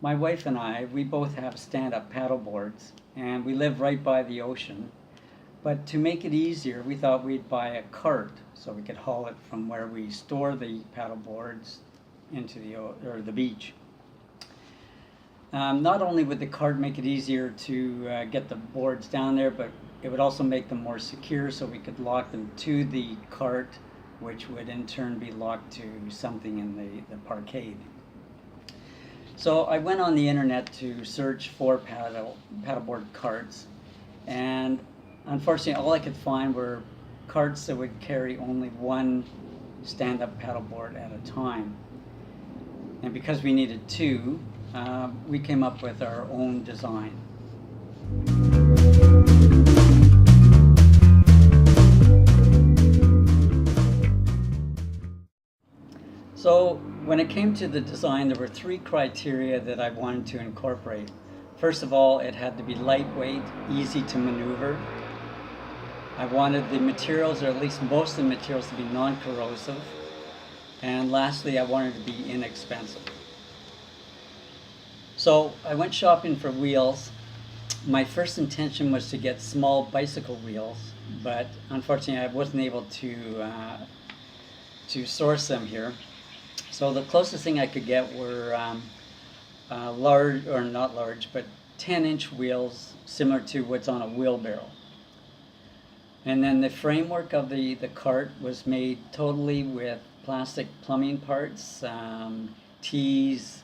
my wife and I, we both have stand-up paddle boards, and we live right by the ocean. But to make it easier, we thought we'd buy a cart so we could haul it from where we store the paddle boards into the beach. Not only would the cart make it easier to get the boards down there, but it would also make them more secure, so we could lock them to the cart, which would in turn be locked to something in the parkade. So I went on the internet to search for paddleboard carts, and unfortunately all I could find were carts that would carry only one stand-up paddleboard at a time. And because we needed two, we came up with our own design. So when it came to the design, there were three criteria that I wanted to incorporate. First of all, it had to be lightweight, easy to maneuver. I wanted the materials, or at least most of the materials, to be non-corrosive. And lastly, I wanted it to be inexpensive. So I went shopping for wheels. My first intention was to get small bicycle wheels, but unfortunately I wasn't able to source them here. So the closest thing I could get were large, or not large, but 10-inch wheels similar to what's on a wheelbarrow. And then the framework of the cart was made totally with plastic plumbing parts, tees,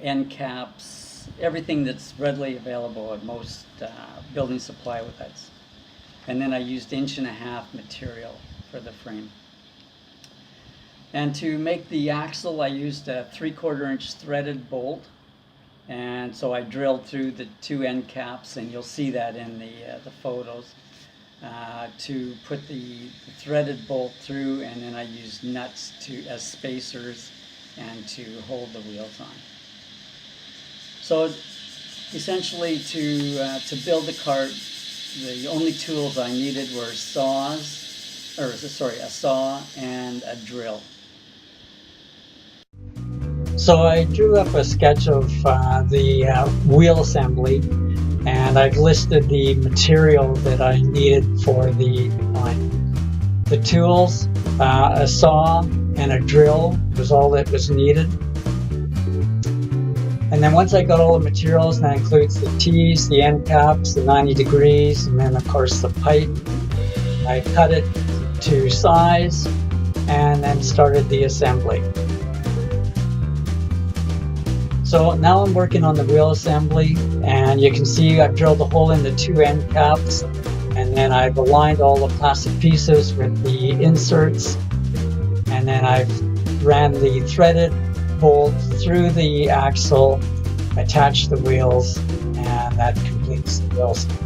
end caps, everything that's readily available at most building supply outlets. And then I used 1.5-inch material for the frame. And to make the axle, I used a 3/4-inch threaded bolt. And so I drilled through the two end caps, and you'll see that in the photos, to put the threaded bolt through, and then I used nuts as spacers and to hold the wheels on. So essentially to build the cart, the only tools I needed were a saw and a drill. So I drew up a sketch of the wheel assembly, and I've listed the material that I needed for the line. The tools, a saw and a drill was all that was needed. And then once I got all the materials, and that includes the tees, the end caps, the 90 degrees, and then of course the pipe, I cut it to size and then started the assembly. So now I'm working on the wheel assembly, and you can see I've drilled a hole in the two end caps, and then I've aligned all the plastic pieces with the inserts, and then I've ran the threaded bolt through the axle, attached the wheels, and that completes the wheel assembly.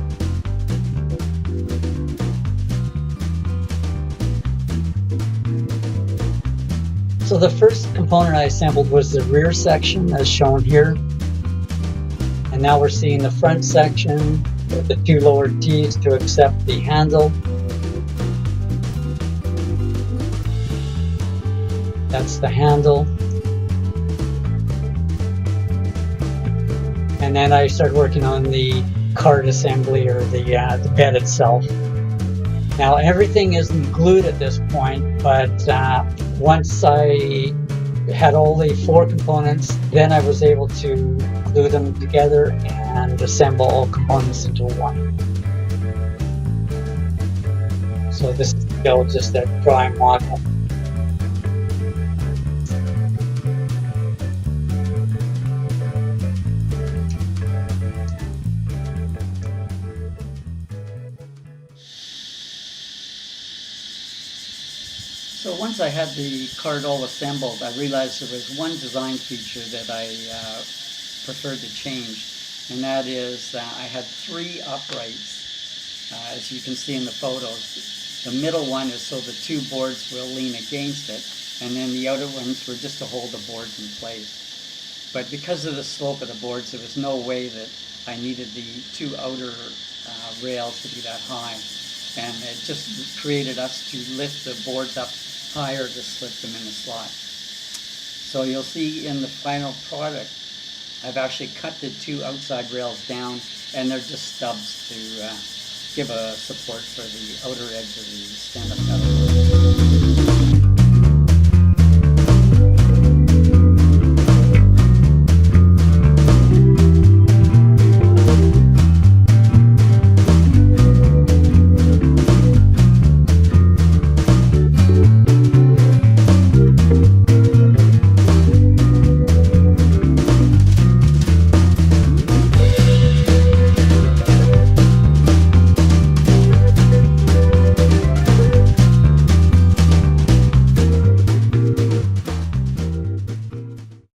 So the first component I assembled was the rear section, as shown here. And now we're seeing the front section with the two lower tees to accept the handle. That's the handle. And then I started working on the cart assembly, or the bed itself. Now everything isn't glued at this point, but once I had all the four components, then I was able to glue them together and assemble all components into one. So this is still just a drawing model. So once I had the cart all assembled, I realized there was one design feature that I preferred to change, and that is I had three uprights, as you can see in the photos. The middle one is so the two boards will lean against it, and then the outer ones were just to hold the boards in place. But because of the slope of the boards, there was no way that I needed the two outer rails to be that high, and it just created us to lift the boards up higher to slip them in the slot. So you'll see in the final product I've actually cut the two outside rails down, and they're just stubs to give a support for the outer edge of the stand-up pedal.